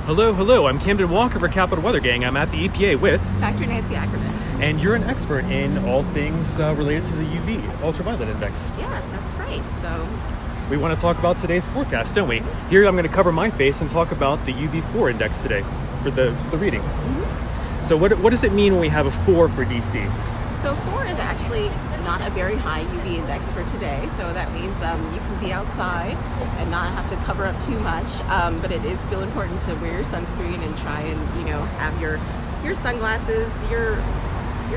Hello. I'm Camden Walker for Capital Weather Gang. I'm at the EPA with Dr. Nancy Akerman. And you're an expert in all things related to the UV, ultraviolet index. Yeah, that's right. So we want to talk about today's forecast, don't we? Here I'm going to cover my face and talk about the UV4 index today for the reading. So what does it mean when we have a 4 for DC? So 4 is actually not a very high UV index for today. So that means you can be outside and not have to cover up too much. But it is still important to wear your sunscreen and try and, have your sunglasses, your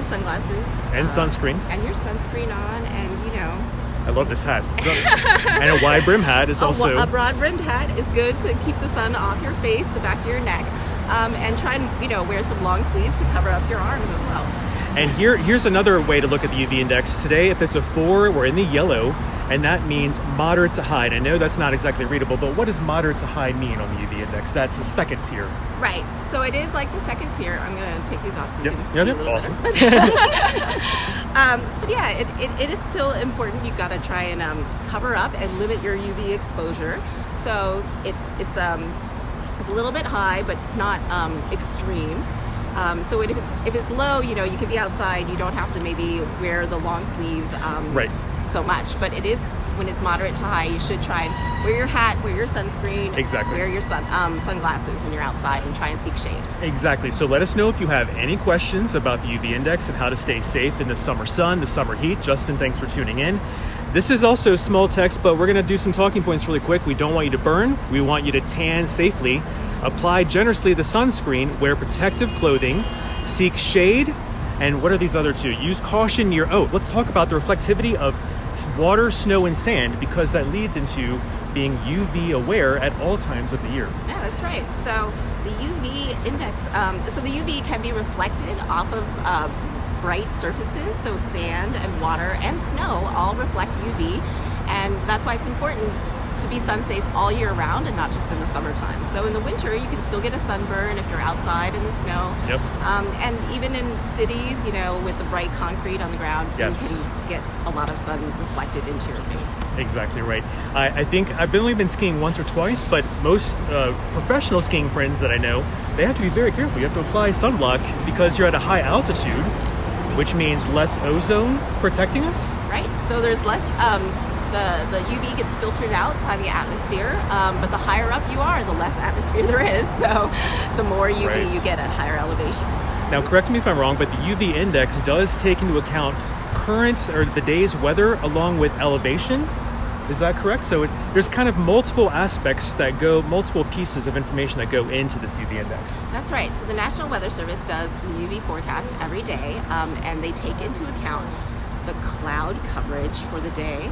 sunglasses. And sunscreen. And your sunscreen on and, I love this hat. And a wide brim hat is also... A broad brimmed hat is good to keep the sun off your face, the back of your neck. And try and, wear some long sleeves to cover up your arms as well. And here's another way to look at the UV index. Today, if it's a 4, we're in the yellow, and that means moderate to high. And I know that's not exactly readable, but what does moderate to high mean on the UV index? That's the second tier. Right. So it is like the second tier. I'm going to take these off so you can see a little awesome. better. But yeah, it is still important. You've got to try and cover up and limit your UV exposure. So it's a little bit high, but not extreme. So if it's low, you can be outside. You don't have to maybe wear the long sleeves so much. But it is when it's moderate to high, you should try and wear your hat, wear your sunscreen, wear your sunglasses when you're outside, and try and seek shade. Exactly. So let us know if you have any questions about the UV index and how to stay safe in the summer sun, the summer heat. Justin, thanks for tuning in. This is also small text, but we're going to do some talking points really quick. We don't want you to burn. We want you to tan safely. Apply generously the sunscreen. Wear protective clothing. Seek shade. And what are these other two? Use caution near... let's talk about the reflectivity of water, snow, and sand, because that leads into being UV aware at all times of the year. Yeah, that's right. So the UV index... so the UV can be reflected off of... bright surfaces, so sand and water and snow all reflect UV, and that's why it's important to be sun safe all year round and not just in the summertime. So in the winter you can still get a sunburn if you're outside in the snow. Yep. And even in cities, with the bright concrete on the ground, you can get a lot of sun reflected into your face. Exactly right. I think I've only been skiing once or twice, but most professional skiing friends that I know, they have to be very careful. You have to apply sunblock because you're at a high altitude, which means less ozone protecting us. Right. So there's less, the UV gets filtered out by the atmosphere, but the higher up you are, the less atmosphere there is. So the more UV you get at higher elevations. Now, correct me if I'm wrong, but the UV index does take into account current or the day's weather along with elevation. Is that correct? So there's kind of multiple aspects multiple pieces of information that go into this UV index. That's right. So the National Weather Service does the UV forecast every day, and they take into account the cloud coverage for the day,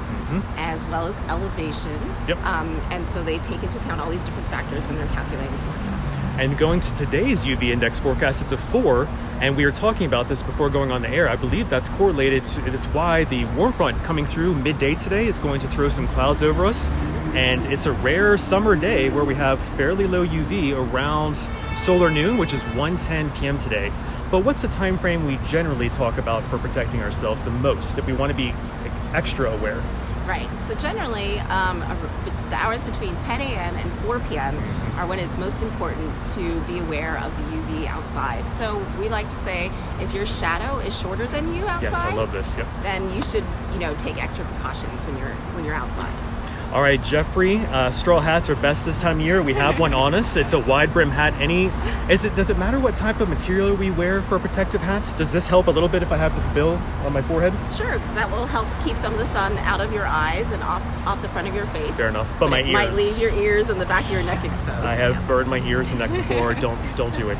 as well as elevation. Yep. And so they take into account all these different factors when they're calculating the forecast. And going to today's UV index forecast, it's a 4, and we were talking about this before going on the air. I believe that's correlated to, it's why the warm front coming through midday today is going to throw some clouds over us. And it's a rare summer day where we have fairly low UV around solar noon, which is 1:10 p.m. today. But what's the time frame we generally talk about for protecting ourselves the most if we want to be extra aware? Right. So generally, the hours between 10 a.m. and 4 p.m. are when it's most important to be aware of the UV outside. So we like to say if your shadow is shorter than you outside, yes, I love this. Yep. Then you should, take extra precautions when you're outside. All right, Jeffrey, straw hats are best this time of year. We have one on us. It's a wide brim hat. Does it matter what type of material we wear for a protective hat? Does this help a little bit if I have this bill on my forehead? Sure, because that will help keep some of the sun out of your eyes and off the front of your face. Fair enough, but my ears might leave your ears and the back of your neck exposed. I have burned my ears and neck before. Don't do it.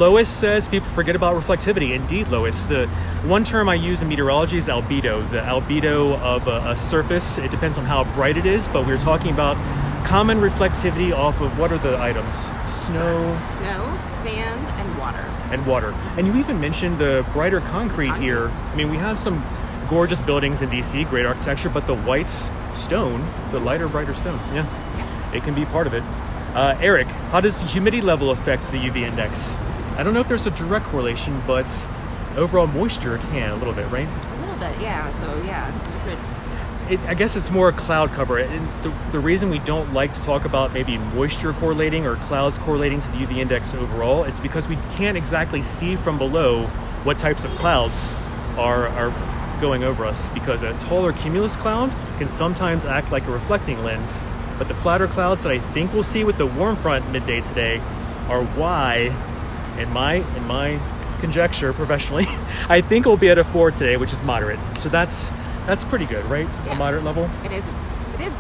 Lois says people forget about reflectivity. Indeed, Lois. The one term I use in meteorology is albedo. The albedo of a surface. It depends on how bright it is, but we were talking about common reflectivity off of what are the items? Snow, sand, and water. And you even mentioned the brighter concrete here. I mean, we have some gorgeous buildings in DC, great architecture, but the white stone, the lighter, brighter stone, it can be part of it. Eric, how does the humidity level affect the UV index? I don't know if there's a direct correlation, but overall moisture can a little bit, right? A little bit, yeah. So, different I guess it's more a cloud cover. And the reason we don't like to talk about maybe moisture correlating or clouds correlating to the UV index overall, it's because we can't exactly see from below what types of clouds are going over us, because a taller cumulus cloud can sometimes act like a reflecting lens. But the flatter clouds that I think we'll see with the warm front midday today are why, in my conjecture professionally, I think we'll be at a 4 today, which is moderate. So that's pretty good, right? Yeah. A moderate level. It is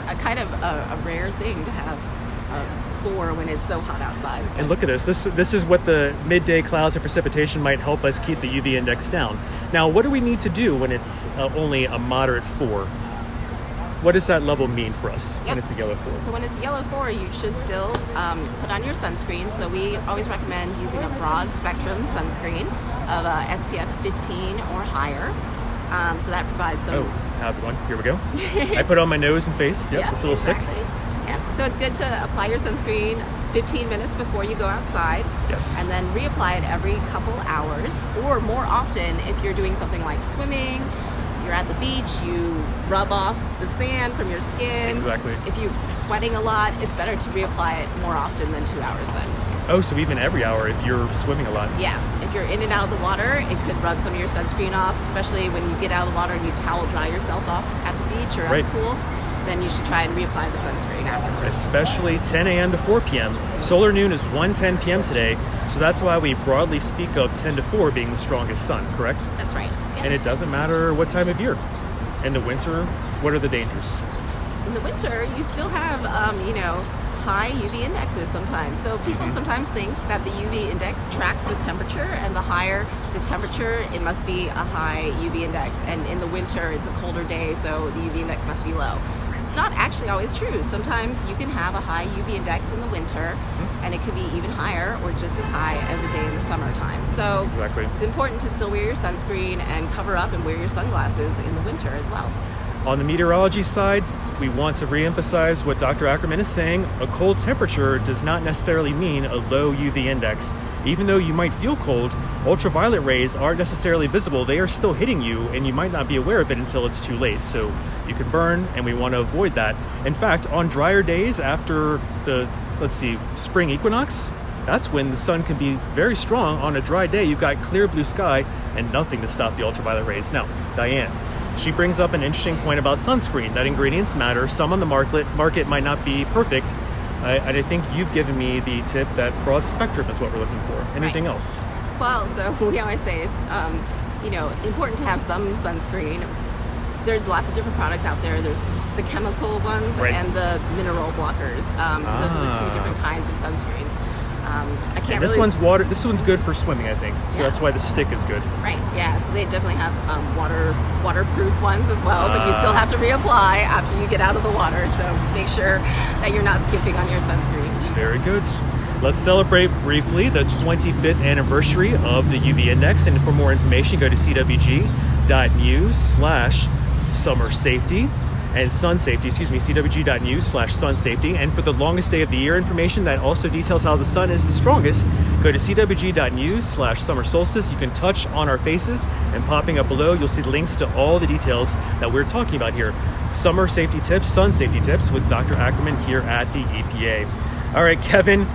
a kind of a rare thing to have a 4 when it's so hot outside. And look at this. This is what the midday clouds and precipitation might help us keep the UV index down. Now, what do we need to do when it's only a moderate 4? What does that level mean for us when it's a yellow 4? So when it's a yellow 4, you should still put on your sunscreen. So we always recommend using a broad spectrum sunscreen of SPF 15 or higher. So that provides some... Oh, I have one. Here we go. I put it on my nose and face. Yep, this little exactly. stick. Yeah. So it's good to apply your sunscreen 15 minutes before you go outside. Yes. And then reapply it every couple hours, or more often if you're doing something like swimming, you're at the beach, you rub off the sand from your skin. Exactly. If you're sweating a lot, it's better to reapply it more often than 2 hours then. Oh, so even every hour if you're swimming a lot. Yeah, if you're in and out of the water, it could rub some of your sunscreen off, especially when you get out of the water and you towel dry yourself off at the beach or at the pool. Then you should try and reapply the sunscreen afterwards. Especially 10 a.m. to 4 p.m. Solar noon is 1:10 p.m. today, so that's why we broadly speak of 10 to 4 being the strongest sun, correct? That's right. Yeah. And it doesn't matter what time of year. In the winter, what are the dangers? In the winter, you still have, high UV indexes sometimes. So people sometimes think that the UV index tracks with temperature, and the higher the temperature, it must be a high UV index. And in the winter, it's a colder day, so the UV index must be low. It's not actually always true. Sometimes you can have a high UV index in the winter, and it could be even higher or just as high as a day in the summertime. So exactly. It's important to still wear your sunscreen and cover up and wear your sunglasses in the winter as well. On the meteorology side, we want to reemphasize what Dr. Akerman is saying. A cold temperature does not necessarily mean a low UV index. Even though you might feel cold, ultraviolet rays aren't necessarily visible. They are still hitting you, and you might not be aware of it until it's too late. So you can burn, and we want to avoid that. In fact, on drier days after the, spring equinox, that's when the sun can be very strong. On a dry day, you've got clear blue sky and nothing to stop the ultraviolet rays. Now, Diane, she brings up an interesting point about sunscreen, that ingredients matter. Some on the market might not be perfect. And I think you've given me the tip that broad spectrum is what we're looking for. Anything else? Well, so we always say it's important to have some sunscreen. There's lots of different products out there. There's the chemical ones and the mineral blockers. So those are the two different kinds of sunscreens. I can't. This one's water. This one's good for swimming, I think. So that's why the stick is good. Right. Yeah. So they definitely have waterproof ones as well, but you still have to reapply after you get out of the water. So make sure that you're not skipping on your sunscreen. Very good. Let's celebrate briefly the 25th anniversary of the UV index. And for more information, go to CWG.news/SummerSafety. And SunSafety, CWG.news/SunSafety. And for the longest day of the year information that also details how the sun is the strongest, go to CWG.news/Summer Solstice. You can touch on our faces, and popping up below, you'll see links to all the details that we're talking about here. Summer safety tips, sun safety tips with Dr. Akerman here at the EPA. All right, Kevin,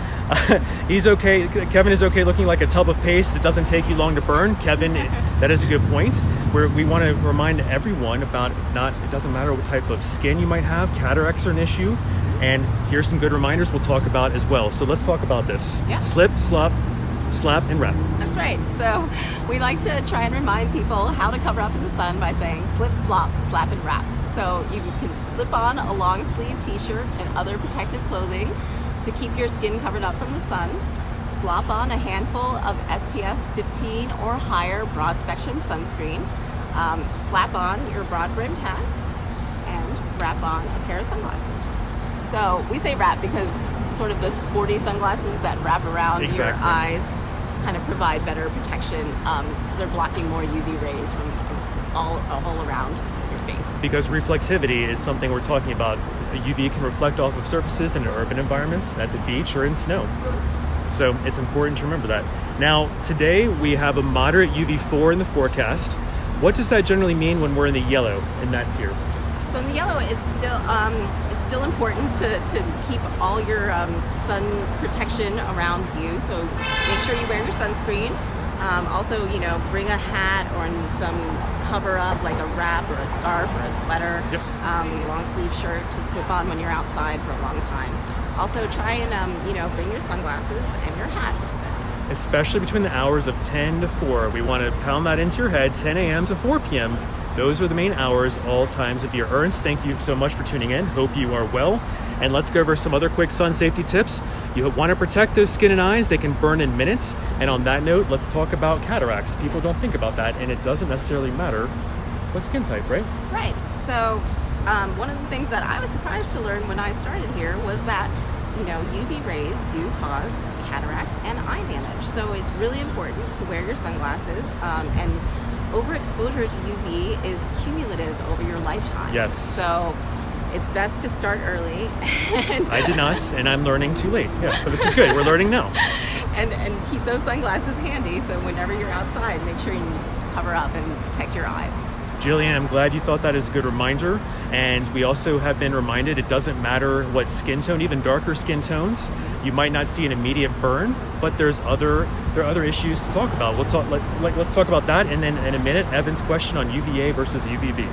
he's okay. Kevin is okay looking like a tub of paste. It doesn't take you long to burn. Kevin, that is a good point. We want to remind everyone about it doesn't matter what type of skin you might have. Cataracts are an issue. And here's some good reminders we'll talk about as well. So let's talk about this. Yeah. Slip, slop, slap, and wrap. That's right. So we like to try and remind people how to cover up in the sun by saying slip, slop, slap, and wrap. So you can slip on a long sleeve t-shirt and other protective clothing to keep your skin covered up from the sun. Slop on a handful of SPF 15 or higher broad spectrum sunscreen. Slap on your broad brimmed hat and wrap on a pair of sunglasses. So we say wrap because sort of the sporty sunglasses that wrap around your eyes kind of provide better protection because they're blocking more UV rays from all around your face. Because reflectivity is something we're talking about. UV can reflect off of surfaces in urban environments, at the beach, or in snow. So it's important to remember that. Now, today we have a moderate UV4 in the forecast. What does that generally mean when we're in the yellow in that tier? So in the yellow, it's still important to keep all your sun protection around you. So make sure you wear your sunscreen. Also, bring a hat or some cover up like a wrap or a scarf or a sweater, Yep. Long sleeve shirt to slip on when you're outside for a long time. Also, try and bring your sunglasses and your hat. Especially between the hours of 10 to 4. We want to pound that into your head, 10 a.m. to 4 p.m. Those are the main hours, all times of year. Ernst, thank you so much for tuning in. Hope you are well. And let's go over some other quick sun safety tips. You want to protect those skin and eyes. They can burn in minutes. And on that note, let's talk about cataracts. People don't think about that, and it doesn't necessarily matter what skin type, right? Right. So one of the things that I was surprised to learn when I started here was that UV rays do cause cataracts and eye damage. So it's really important to wear your sunglasses, and overexposure to UV is cumulative over your lifetime. Yes. So it's best to start early. I did not, and I'm learning too late. Yeah, but this is good. We're learning now. and keep those sunglasses handy, so whenever you're outside, make sure you cover up and protect your eyes. Jillian, I'm glad you thought that is a good reminder. And we also have been reminded it doesn't matter what skin tone, even darker skin tones. You might not see an immediate burn, but there are other issues to talk about. Let's talk about that. And then in a minute, Evan's question on UVA versus UVB.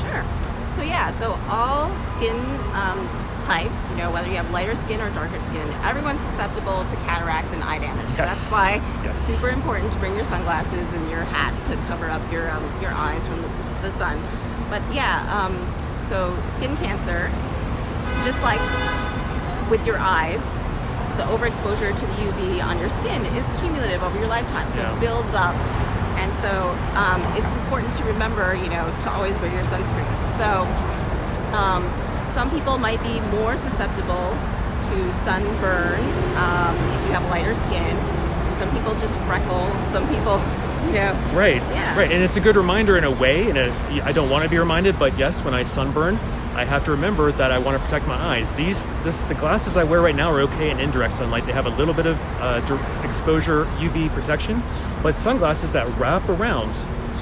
Sure. So all skin types, whether you have lighter skin or darker skin, everyone's susceptible to cataracts and eye damage. Yes. So that's why Yes. it's super important to bring your sunglasses and your hat to cover up your eyes from the sun. But so skin cancer, just like with your eyes, the overexposure to the UV on your skin is cumulative over your lifetime. So it builds up. And so it's important to remember, to always wear your sunscreen. So some people might be more susceptible to sunburns if you have lighter skin. Some people just freckle. Some people, Right. Yeah. Right. And it's a good reminder in a way. I don't want to be reminded, but yes, when I sunburn, I have to remember that I want to protect my eyes. The glasses I wear right now are okay in indirect sunlight. They have a little bit of exposure UV protection, but sunglasses that wrap around,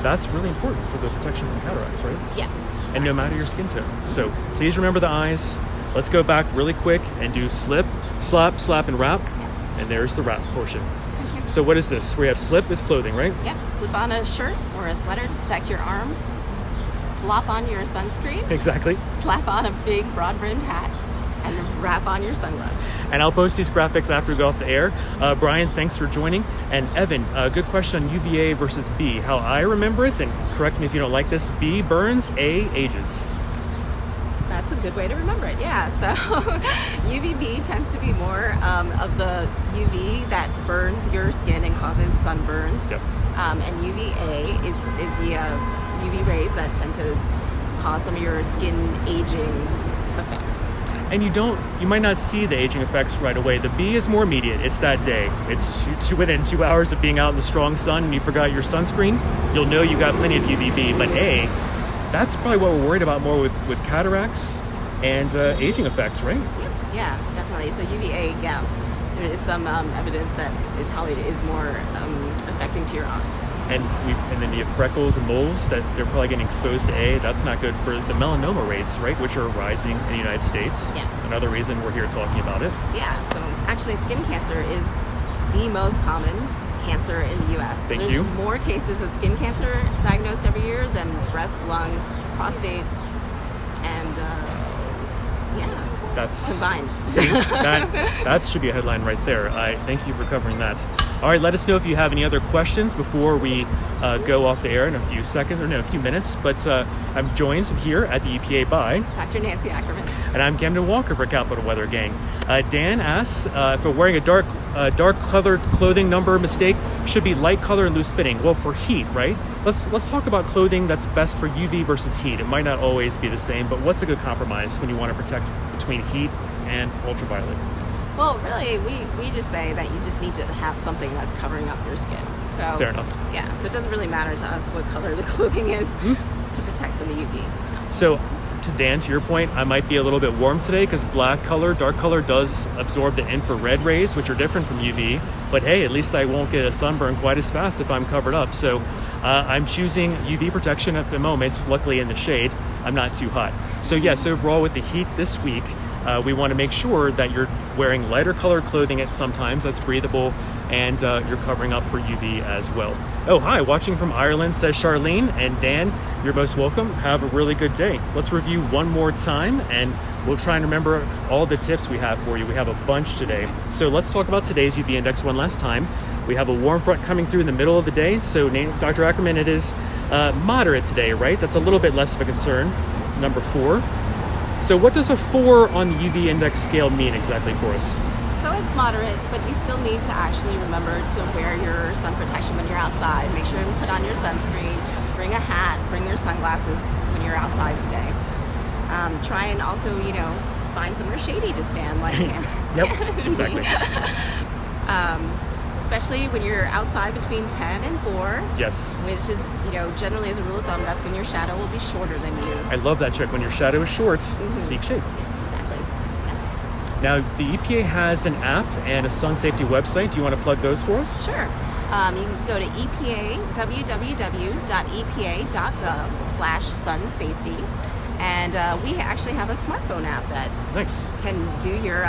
that's really important for the protection from cataracts, right? Yes. And no matter your skin tone. So please remember the eyes. Let's go back really quick and do slip, slap, slap, and wrap. And there's the wrap portion. So what is this? We have slip is clothing, right? Yep. Slip on a shirt or a sweater to protect your arms. Slop on your sunscreen. Exactly. Slap on a big broad-brimmed hat. And wrap on your sunglasses. And I'll post these graphics after we go off the air. Brian, thanks for joining. And Evan, good question on UVA versus B. How I remember it, and correct me if you don't like this, B burns, A ages. That's a good way to remember it, yeah. So UVB tends to be more of the UV that burns your skin and causes sunburns. Yep. And UVA is the UV rays that tend to cause some of your skin aging effects. And you might not see the aging effects right away. The B is more immediate. It's that day. It's within 2 hours of being out in the strong sun and you forgot your sunscreen, you'll know you got plenty of UVB. But A, that's probably what we're worried about more with cataracts and aging effects, right? Yeah, definitely. So UVA, there is some evidence that it probably is more affecting to your eyes. And then you have freckles and moles that they're probably getting exposed to A. That's not good for the melanoma rates, right, which are rising in the United States. Yes. Another reason we're here talking about it. Yeah, so actually skin cancer is the most common cancer in the U.S. Thank There's you. more cases of skin cancer diagnosed every year than breast, lung, prostate, and That's combined. See, that should be a headline right there. I thank you for covering that. All right, let us know if you have any other questions before we go off the air in a few minutes. But I'm joined here at the EPA by Dr. Nancy Akerman. and I'm Camden Walker for Capital Weather Gang. Dan asks if wearing a dark colored clothing number mistake should be light color and loose fitting. Well, for heat, right? Let's talk about clothing that's best for UV versus heat. It might not always be the same, but what's a good compromise when you want to protect between heat and ultraviolet? Well, really, we just say that you just need to have something that's covering up your skin. So Fair enough. Yeah, so it doesn't really matter to us what color the clothing is to protect from the UV. So, to Dan, to your point, I might be a little bit warm today because dark color does absorb the infrared rays, which are different from UV. But hey, at least I won't get a sunburn quite as fast if I'm covered up. So I'm choosing UV protection at the moment, luckily in the shade. I'm not too hot. So yes, overall with the heat this week, we want to make sure that you're wearing lighter colored clothing at sometimes that's breathable, and you're covering up for UV as well. Oh, hi, watching from Ireland, says Charlene. And Dan, you're most welcome. Have a really good day. Let's review one more time, and we'll try and remember all the tips we have for you. We have a bunch today. So let's talk about today's UV index one last time. We have a warm front coming through in the middle of the day. So Dr. Akerman, it is moderate today, right? That's a little bit less of a concern. Number 4. So what does a 4 on the UV index scale mean exactly for us? So it's moderate, but you still need to actually remember to wear your sun protection when you're outside. Make sure to put on your sunscreen, bring a hat, bring your sunglasses when you're outside today. Try and also, find somewhere shady to stand, like Yep, exactly. Especially when you're outside between 10 and 4. Yes. Which is, generally as a rule of thumb, that's when your shadow will be shorter than you. I love that trick. When your shadow is short, seek shade. Exactly. Yeah. Now, the EPA has an app and a SunSafety website. Do you want to plug those for us? Sure. You can go to www.epa.gov/SunSafety. And we actually have a smartphone app that can do your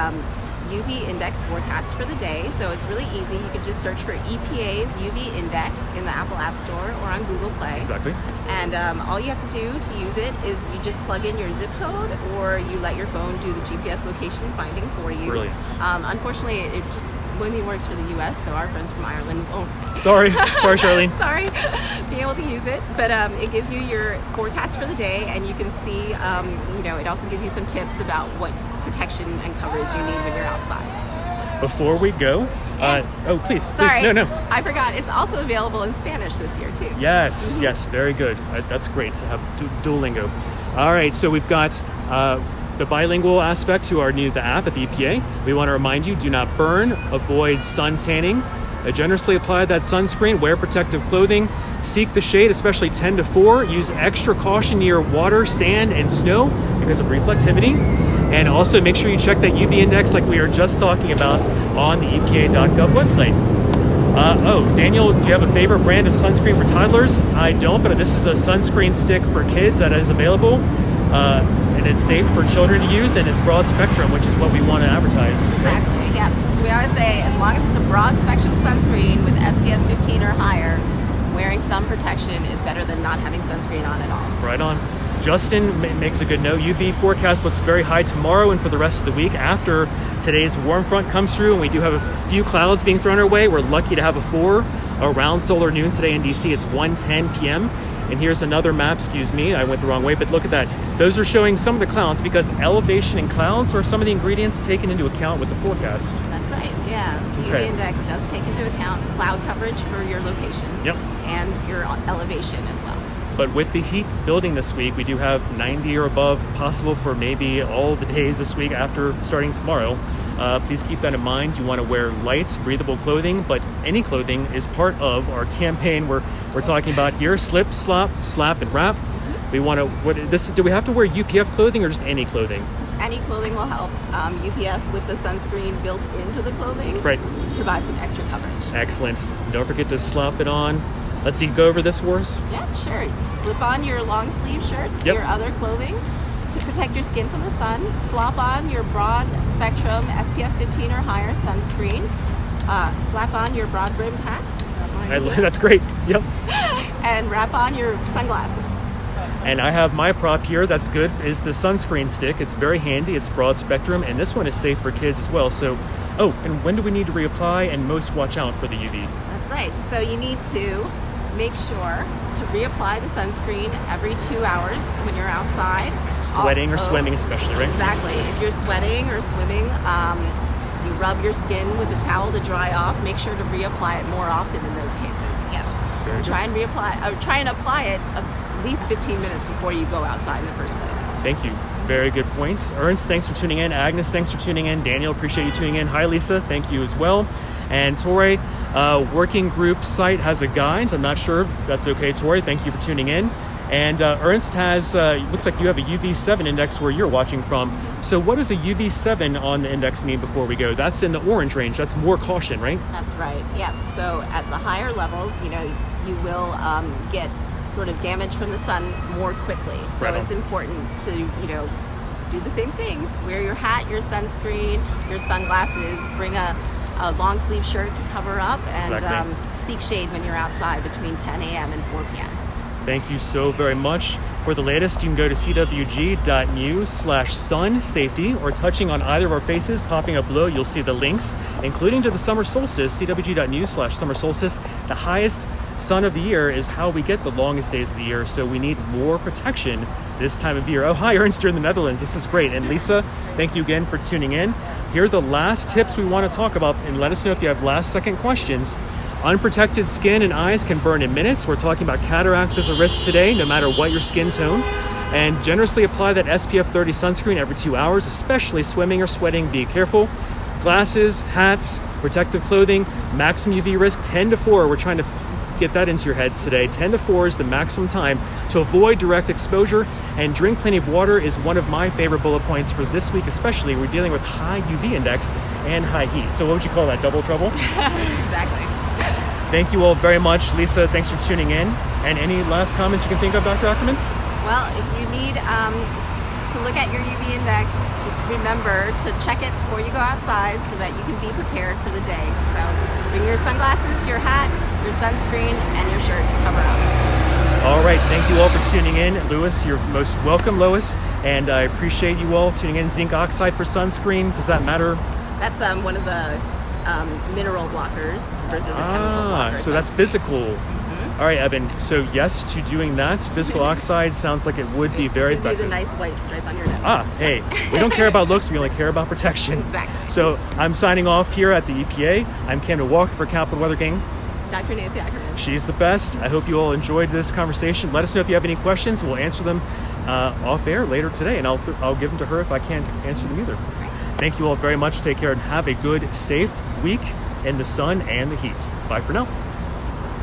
UV index forecast for the day. So it's really easy. You can just search for EPA's UV index in the Apple App Store or on Google Play. Exactly. And all you have to do to use it is you just plug in your zip code, or you let your phone do the GPS location finding for you. Brilliant. Unfortunately, it just only works for the U.S., so our friends from Ireland won't. Sorry, Charlene. Sorry, being able to use it, but it gives you your forecast for the day, and you can see, it also gives you some tips about what protection and coverage you need when you're outside. Before we go, please, sorry, no. I forgot. It's also available in Spanish this year too. Yes, yes, very good. That's great to have Duolingo. All right, so we've got the bilingual aspect to the app at the EPA. We want to remind you, do not burn, avoid sun tanning, generously apply that sunscreen, wear protective clothing, seek the shade, especially 10 to 4, use extra caution near water, sand, and snow because of reflectivity, and also make sure you check that UV index like we were just talking about on the EPA.gov website. Daniel, do you have a favorite brand of sunscreen for toddlers? I don't, but this is a sunscreen stick for kids that is available. And it's safe for children to use, and it's broad spectrum, which is what we want to advertise. Exactly, yeah. So we always say, as long as it's a broad spectrum sunscreen with SPF 15 or higher, wearing sun protection is better than not having sunscreen on at all. Right on. Justin makes a good note. UV forecast looks very high tomorrow and for the rest of the week after today's warm front comes through, and we do have a few clouds being thrown our way. We're lucky to have a 4 around solar noon today in DC. It's 1:10 p.m. And here's another map, I went the wrong way, but look at that. Those are showing some of the clouds because elevation and clouds are some of the ingredients taken into account with the forecast. That's right, yeah. The UV index does take into account cloud coverage for your location. Yep. And your elevation as well. But with the heat building this week, we do have 90 or above possible for maybe all the days this week after starting tomorrow. Please keep that in mind. You want to wear light, breathable clothing, but any clothing is part of our campaign we're talking about here. Slip, slop, slap, and wrap. We want to. Do we have to wear UPF clothing or just any clothing? Just any clothing will help. UPF with the sunscreen built into the clothing provides some extra coverage. Excellent. Don't forget to slop it on. Let's see. Go over this for us. Yeah, sure. Slip on your long sleeve shirts, your other clothing, to protect your skin from the sun. Slop on your broad spectrum SPF 15 or higher sunscreen. Slap on your broad brimmed hat. That's great. Yep. And wrap on your sunglasses. And I have my prop here that's good, is the sunscreen stick. It's very handy, it's broad spectrum, and this one is safe for kids as well. So, and when do we need to reapply and most watch out for the UV? That's right. So you need to make sure to reapply the sunscreen every 2 hours when you're outside. Sweating or swimming especially, right? Exactly. If you're sweating or swimming, you rub your skin with a towel to dry off. Make sure to reapply it more often in those cases. Yeah. Try and apply it at least 15 minutes before you go outside in the first place. Thank you. Very good points. Ernst, thanks for tuning in. Agnes, thanks for tuning in. Daniel, appreciate you tuning in. Hi, Lisa. Thank you as well. And Torre, working group site has a guide. I'm not sure if that's okay, Torre. Thank you for tuning in. And Ernst has, looks like you have a UV7 index where you're watching from. So what does a UV7 on the index mean before we go? That's in the orange range. That's more caution, right? That's right. Yeah. So at the higher levels, you will get sort of damage from the sun more quickly. So Right on. it's important to, do the same things. Wear your hat, your sunscreen, your sunglasses, bring a long sleeve shirt to cover up, and Exactly. seek shade when you're outside between 10 a.m. and 4 p.m. Thank you so very much. For the latest, you can go to CWG.news/SunSafety, or touching on either of our faces, popping up below, you'll see the links, including to the summer solstice, CWG.news/summer solstice. The highest sun of the year is how we get the longest days of the year, so we need more protection this time of year. Oh, hi, Ernst, you're in the Netherlands. This is great. And Lisa, thank you again for tuning in. Here are the last tips we want to talk about, and let us know if you have last-second questions. Unprotected skin and eyes can burn in minutes. We're talking about cataracts as a risk today, no matter what your skin tone. And generously apply that SPF 30 sunscreen every 2 hours, especially swimming or sweating. Be careful. Glasses, hats, protective clothing, maximum UV risk 10 to 4. We're trying to get that into your heads today. 10 to 4 is the maximum time to avoid direct exposure, and drink plenty of water is one of my favorite bullet points for this week, especially. We're dealing with high UV index and high heat. So what would you call that, double trouble? Exactly. Thank you all very much. Lisa, thanks for tuning in. And any last comments you can think of, Dr. Akerman? Well, if you need to look at your UV index, just remember to check it before you go outside so that you can be prepared for the day. So bring your sunglasses, your hat, your sunscreen, and your shirt to cover up. All right, thank you all for tuning in. Louis, you're most welcome, Lois. And I appreciate you all tuning in. Zinc oxide for sunscreen, does that matter? That's one of the mineral blockers versus a chemical blocker. So that's physical. All right, Evan. So yes to doing that. Physical oxide sounds like it would be very gives you effective. the nice white stripe on your nose. Hey, we don't care about looks, we only care about protection. Exactly. So I'm signing off here at the EPA. I'm Camden Walker for Capital Weather Gang. Dr. Nancy Akerman. She's the best. I hope you all enjoyed this conversation. Let us know if you have any questions. We'll answer them off air later today, and I'll give them to her if I can't answer them either. Right. Thank you all very much. Take care and have a good, safe week in the sun and the heat. Bye for now.